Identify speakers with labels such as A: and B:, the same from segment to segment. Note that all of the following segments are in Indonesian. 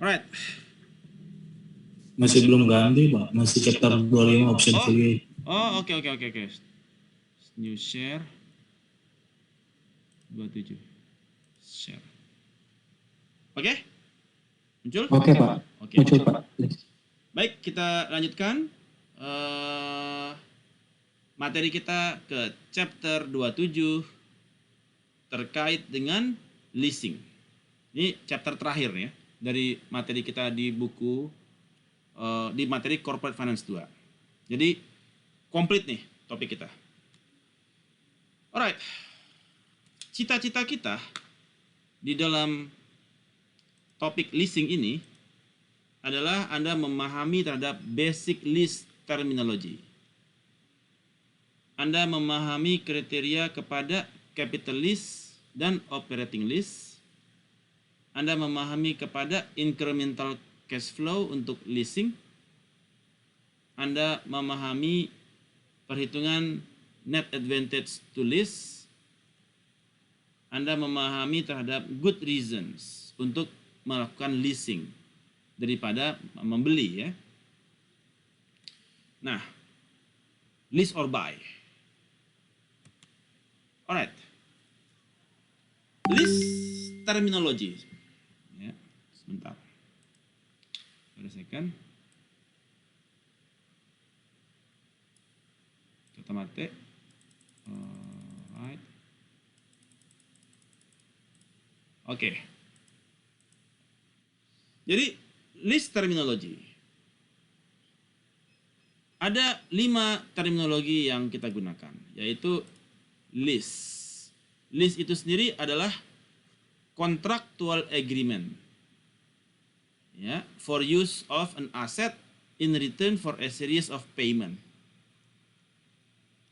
A: Alright.
B: Masih belum ganti, Pak. Masih chapter 25 option VA.
A: Oh, oke. New share 27. Share. Oke? Muncul?
B: Oke, Pak.
A: Oke.
B: Muncul, Pak.
A: Baik, kita lanjutkan materi kita ke chapter 27 terkait dengan leasing. Ini chapter terakhir ya dari materi kita di buku di materi Corporate Finance 2. Jadi komplit nih topik kita. Alright. Cita-cita kita di dalam topik leasing ini adalah Anda memahami terhadap basic lease terminology. Anda memahami kriteria kepada capital lease dan operating lease. Anda memahami kepada incremental cash flow untuk leasing. Anda memahami perhitungan net advantage to lease. Anda memahami terhadap good reasons untuk melakukan leasing daripada membeli ya. Nah, lease or buy. Alright. Lease terminology. Ya, sebentar. Ada second. Kita mati. Alright. Oke. Jadi lease terminology. Ada 5 terminologi yang kita gunakan, yaitu lease. Lease itu sendiri adalah contractual agreement, ya, for use of an asset in return for a series of payment.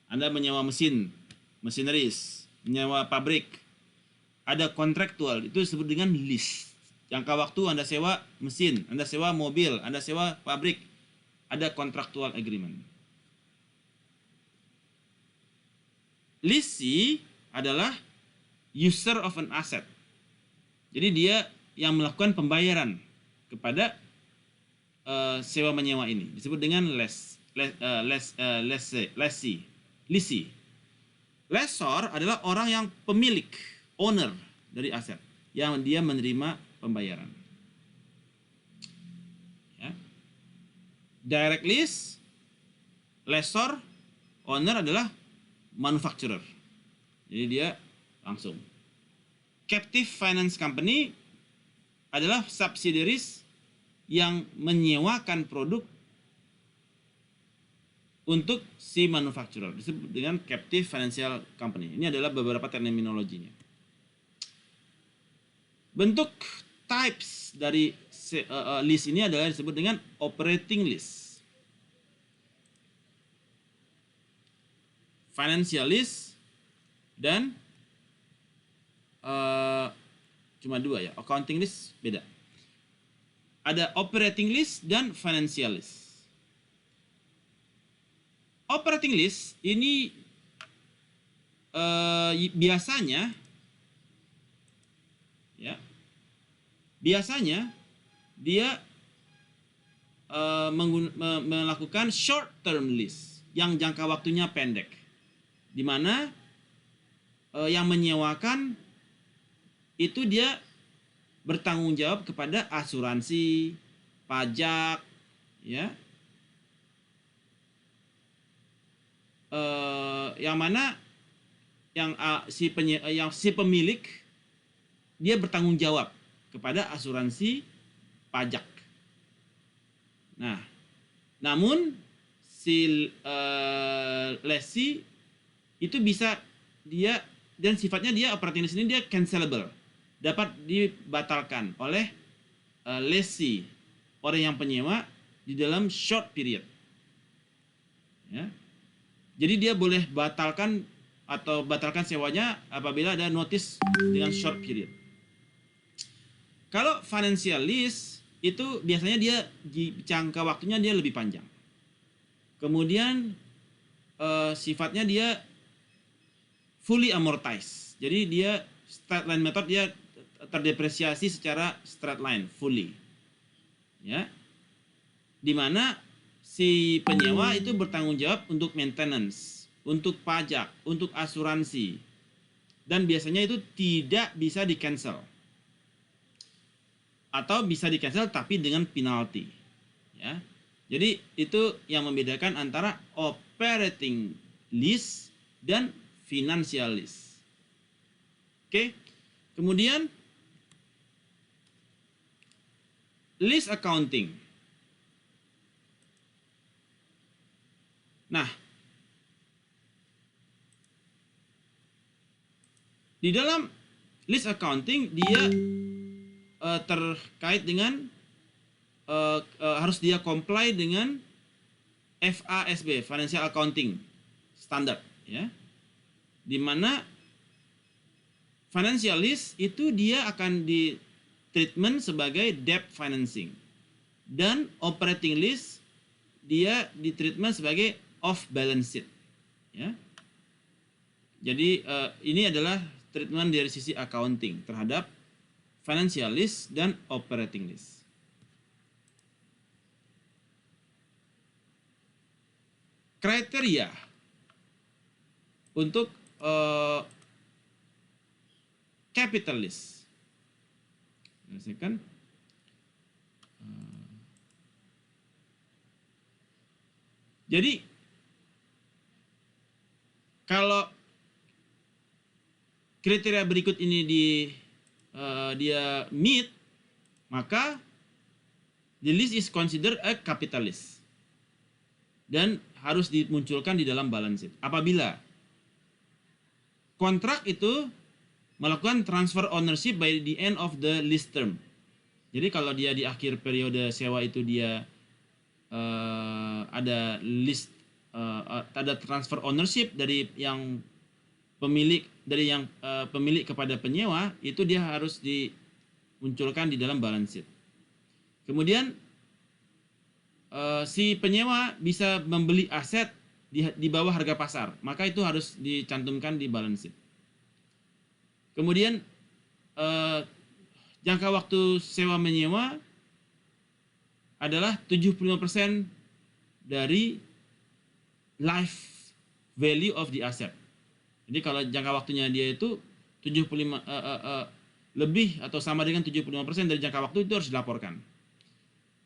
A: Anda menyewa mesin, machineries, menyewa pabrik, ada kontraktual, itu disebut dengan lease. Jangka waktu Anda sewa mesin, Anda sewa mobil, Anda sewa pabrik, ada contractual agreement. Lessee adalah user of an asset. Jadi dia yang melakukan pembayaran kepada sewa menyewa ini, disebut dengan lessee. Lessor adalah orang yang pemilik, owner dari aset, yang dia menerima pembayaran. Ya. Direct lease, lessor, owner adalah manufacturer. Jadi dia langsung. Captive finance company adalah subsidiaries yang menyewakan produk untuk si manufacturer, disebut dengan captive financial company. Ini adalah beberapa terminologinya. Bentuk types dari lease ini adalah disebut dengan operating lease, financial lease, dan cuma 2 ya, accounting lease beda. Ada operating lease dan financial lease. Operating lease ini biasanya dia melakukan short term lease yang jangka waktunya pendek, di mana yang menyewakan itu dia bertanggung jawab kepada asuransi, pajak, ya, yang mana yang si pemilik dia bertanggung jawab kepada asuransi pajak. Nah, namun si lessee itu bisa dia, dan sifatnya dia operating lease ini dia cancelable, dapat dibatalkan oleh lessee, orang yang penyewa, di dalam short period. Ya. Jadi dia boleh batalkan sewanya apabila ada notice dengan short period. Kalau financial lease itu biasanya dia jangka waktunya dia lebih panjang. Kemudian sifatnya dia fully amortized. Jadi dia straight line method, dia terdepresiasi secara straight line fully. ya, di mana si penyewa itu bertanggung jawab untuk maintenance, untuk pajak, untuk asuransi, dan biasanya itu tidak bisa di cancel atau bisa di cancel tapi dengan penalti, ya. Jadi itu yang membedakan antara operating lease dan financial lease. Oke, kemudian lease accounting. Nah, di dalam lease accounting dia terkait dengan harus dia comply dengan FASB, Financial Accounting Standard, ya. Di mana financial lease itu dia akan di treatment sebagai debt financing, dan operating lease dia di treatment sebagai off balance sheet, ya. Jadi ini adalah treatment dari sisi accounting terhadap financial lease dan operating lease. Kriteria untuk capital lease. Jadi kalau kriteria berikut ini dia meet, maka the lease is considered a capital lease dan harus dimunculkan di dalam balance sheet. Apabila kontrak itu melakukan transfer ownership by the end of the lease term. Jadi kalau dia di akhir periode sewa itu dia ada lease, ada transfer ownership dari yang pemilik pemilik kepada penyewa, itu dia harus dimunculkan di dalam balance sheet. Kemudian si penyewa bisa membeli aset di bawah harga pasar, maka itu harus dicantumkan di balance sheet. Kemudian jangka waktu sewa menyewa adalah 75% dari life value of the asset. Jadi kalau jangka waktunya dia itu 75 lebih atau sama dengan 75% dari jangka waktu itu harus dilaporkan.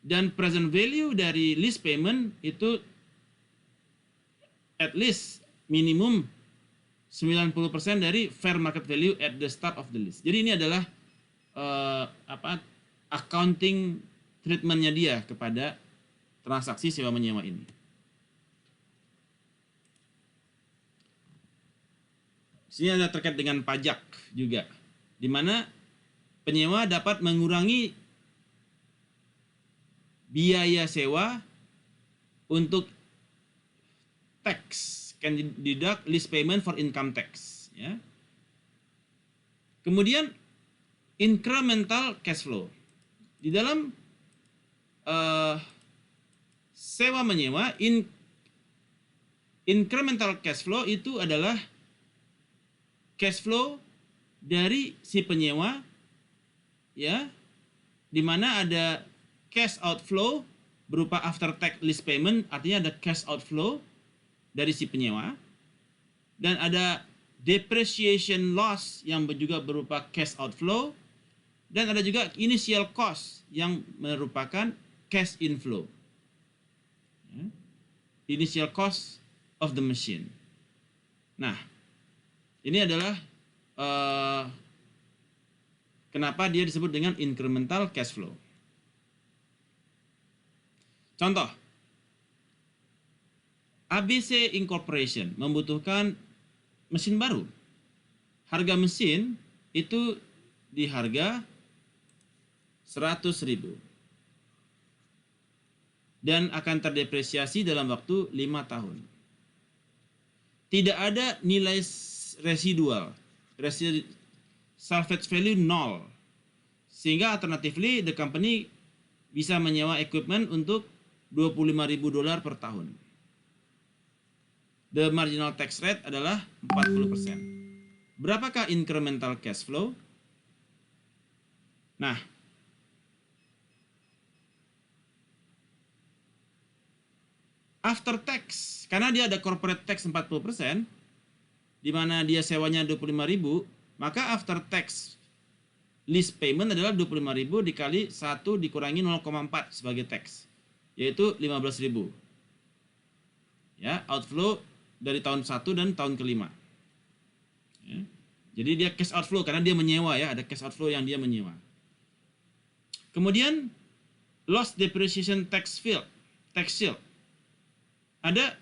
A: Dan present value dari lease payment itu at least minimum 90% dari fair market value at the start of the lease. Jadi ini adalah accounting treatmentnya dia kepada transaksi sewa menyewa ini. Sini ada terkait dengan pajak juga, di mana penyewa dapat mengurangi biaya sewa untuk tax, can deduct lease payment for income tax, ya. Kemudian incremental cash flow. Di dalam sewa menyewa, incremental cash flow itu adalah cash flow dari si penyewa, ya, di mana ada cash outflow berupa after tax lease payment, artinya ada cash outflow dari si penyewa, dan ada depreciation loss yang juga berupa cash outflow, dan ada juga initial cost yang merupakan cash inflow, ya. Initial cost of the machine. Nah, ini adalah kenapa dia disebut dengan incremental cash flow. Contoh, ABC Incorporation membutuhkan mesin baru. Harga mesin itu di harga 100.000 dan akan terdepresiasi dalam waktu 5 tahun. Tidak ada nilai residual, salvage value 0, sehingga alternatively the company bisa menyewa equipment untuk $25.000 per tahun. The marginal tax rate adalah 40%. Berapakah incremental cash flow? Nah, After tax, karena dia ada corporate tax 40%, di mana dia sewanya 25.000, maka after tax lease payment adalah 25.000 dikali 1 dikurangi 0,4 sebagai tax, yaitu 15.000. Ya, outflow dari tahun 1 dan tahun kelima. Ya. Jadi dia cash outflow karena dia menyewa ya, ada cash outflow yang dia menyewa. Kemudian loss depreciation tax shield. Ada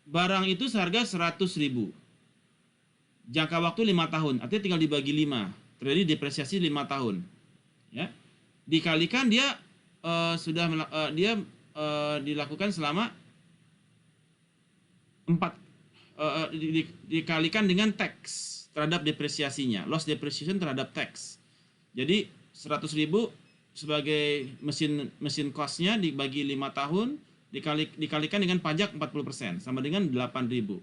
A: barang itu seharga 100.000. Jangka waktu 5 tahun, artinya tinggal dibagi 5. Terjadi depresiasi 5 tahun. Ya. Dikalikan dia dilakukan selama 4 dikalikan dengan tax terhadap depresiasinya, loss depreciation terhadap tax. Jadi 100.000 sebagai mesin cost-nya dibagi 5 tahun dikalikan dengan pajak 40% sama dengan 8.000.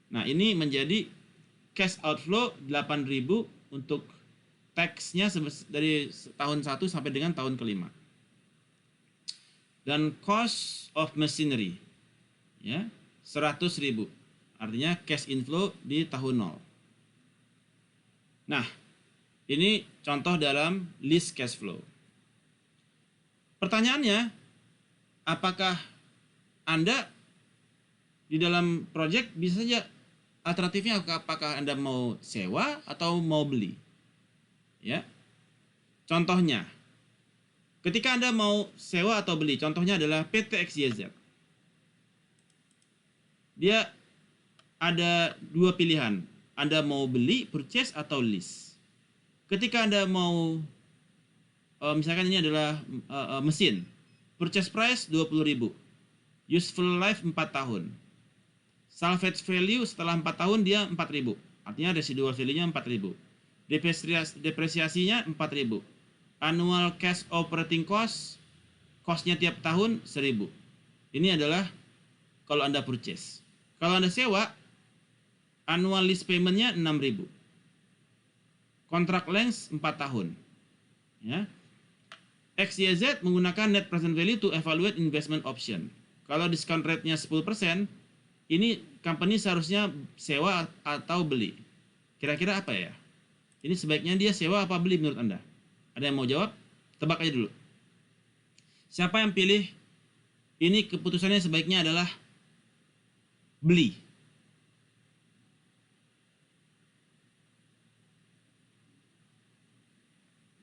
A: Nah, ini menjadi cash outflow 8.000 untuk tax-nya dari tahun 1 sampai dengan tahun kelima. Dan cost of machinery ya 100.000. Artinya cash inflow di tahun 0. Nah, ini contoh dalam list cash flow. Pertanyaannya, apakah Anda di dalam project bisa saja alternatifnya apakah Anda mau sewa atau mau beli? Ya. Contohnya, ketika Anda mau sewa atau beli, contohnya adalah PT XYZ. Dia ada 2 pilihan. Anda mau beli, purchase, atau lease. Ketika Anda mau, misalkan ini adalah mesin. Purchase price 20.000. Useful life 4 tahun. Salvage value setelah 4 tahun dia 4.000. Artinya residual value-nya 4.000. Depresiasinya 4.000. Annual cash operating cost-nya tiap tahun 1.000. Ini adalah kalau Anda purchase. Kalau Anda sewa, annual lease payment-nya 6.000. Contract length 4 tahun. Ya. XYZ menggunakan net present value to evaluate investment option. Kalau discount rate-nya 10%, ini company seharusnya sewa atau beli. Kira-kira apa ya? Ini sebaiknya dia sewa apa beli menurut Anda? Ada yang mau jawab? Tebak aja dulu. Siapa yang pilih ini keputusannya sebaiknya adalah beli?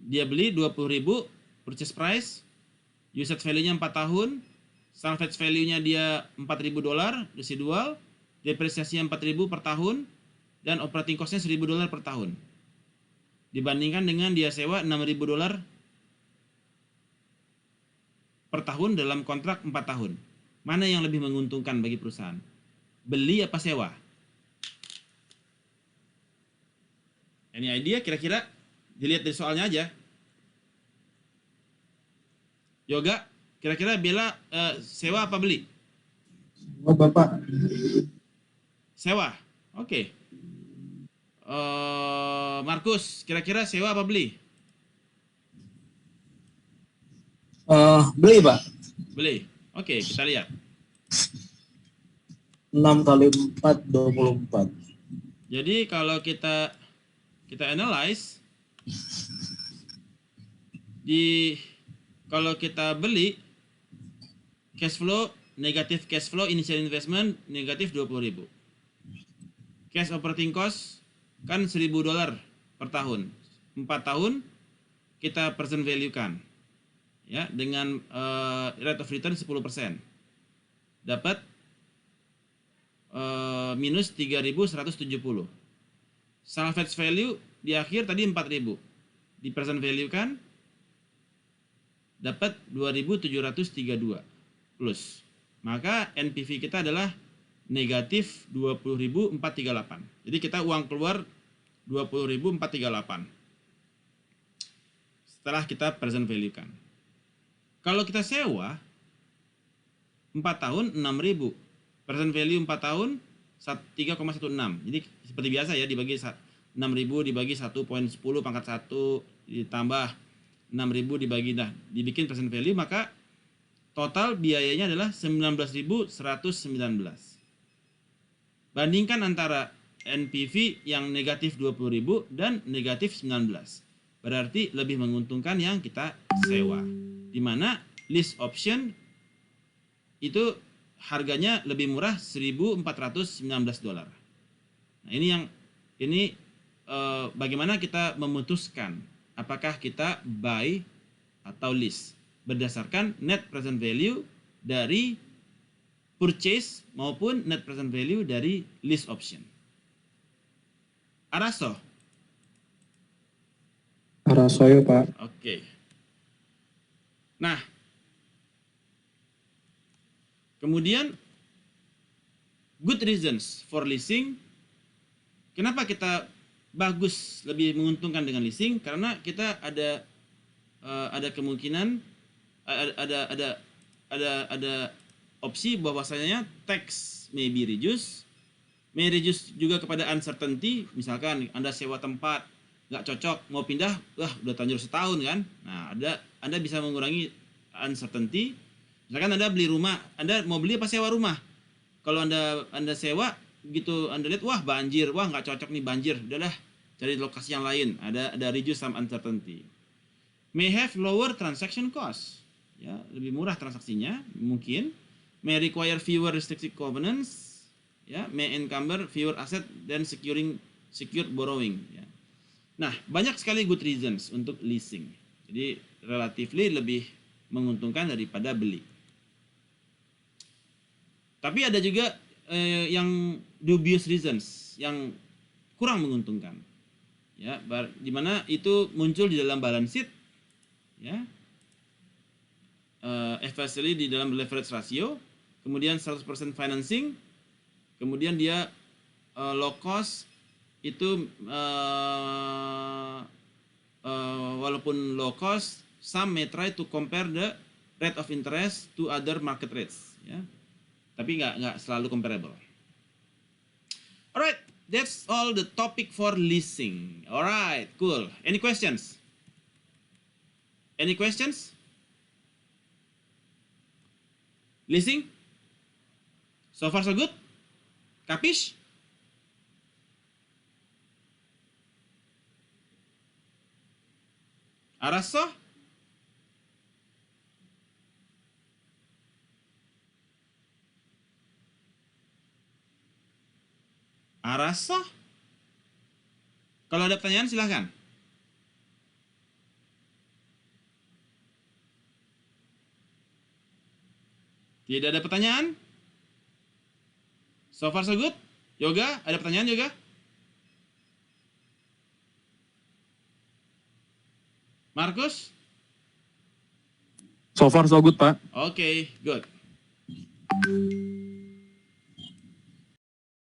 A: Dia beli 20.000 purchase price, usage value-nya 4 tahun, salvage value-nya dia $4.000 residual, depresiasinya 4.000 per tahun, dan operating cost-nya $1.000 per tahun. Dibandingkan dengan dia sewa $6.000 per tahun dalam kontrak 4 tahun. Mana yang lebih menguntungkan bagi perusahaan? Beli apa sewa? Ini idea kira-kira? Dilihat dari soalnya aja. Yoga, kira-kira Bella sewa apa beli?
B: Oh, Bapak.
A: Sewa. Oke. Markus, kira-kira sewa apa beli?
B: Beli, Pak.
A: Beli. Oke, kita lihat.
B: 6 kali 4, 24.
A: Jadi kalau kita analyze, kalau kita beli, cash flow, negatif cash flow, initial investment, negatif 20.000. Cash operating cost, kan $1.000 per tahun. 4 tahun, kita present value kan. Ya, dengan rate of return 10%. Dapat minus 3.170. Salvage value di akhir tadi 4.000. Di present value kan dapat 2.732 plus. Maka NPV kita adalah negatif 20.438. Jadi kita uang keluar 20.438. Setelah kita present value kan. Kalau kita sewa 4 tahun 6.000. Present value 4 tahun 3,16. Jadi seperti biasa ya, dibagi 6.000 dibagi 1.10 pangkat 1 ditambah 6.000 dibagi dibikin present value, maka total biayanya adalah 19.119. Bandingkan antara NPV yang negatif 20.000 dan negatif 19. Berarti lebih menguntungkan yang kita sewa. Di mana lease option itu harganya lebih murah $1.419. Nah, ini bagaimana kita memutuskan apakah kita buy atau lease berdasarkan net present value dari purchase maupun net present value dari lease option. Araso?
C: Araso ya Pak.
A: Oke. Nah, kemudian good reasons for leasing. Kenapa kita bagus lebih menguntungkan dengan leasing? Karena kita ada kemungkinan ada opsi bahwasanya tax may be reduced juga kepada uncertainty. Misalkan Anda sewa tempat nggak cocok, mau pindah, udah terlanjur setahun kan. Nah, Anda bisa mengurangi uncertainty. Misalkan Anda beli rumah, Anda mau beli apa sewa rumah? Kalau Anda sewa, gitu Anda lihat, banjir, nggak cocok nih banjir, udahlah cari lokasi yang lain. Ada reduce some uncertainty. May have lower transaction cost, ya lebih murah transaksinya mungkin. May require fewer restrictive covenants, ya may encumber fewer asset than secured borrowing. Ya. Nah, banyak sekali good reasons untuk leasing. Jadi relatively lebih menguntungkan daripada beli. Tapi ada juga yang dubious reasons, yang kurang menguntungkan. Ya, di mana itu muncul di dalam balance sheet, ya. Especially di dalam leverage ratio, kemudian 100% financing, kemudian dia low cost itu walaupun low cost, some may try to compare the rate of interest to other market rates, ya. Tapi nggak selalu comparable. Alright, that's all the topic for leasing. Alright, cool. Any questions? Any questions? Leasing? So far so good? Kapish? Araso? Araso? Kalau ada pertanyaan silahkan. Tidak ada pertanyaan? So far so good? Yoga, ada pertanyaan Yoga? Markus?
C: So far so good Pak.
A: Okay, good.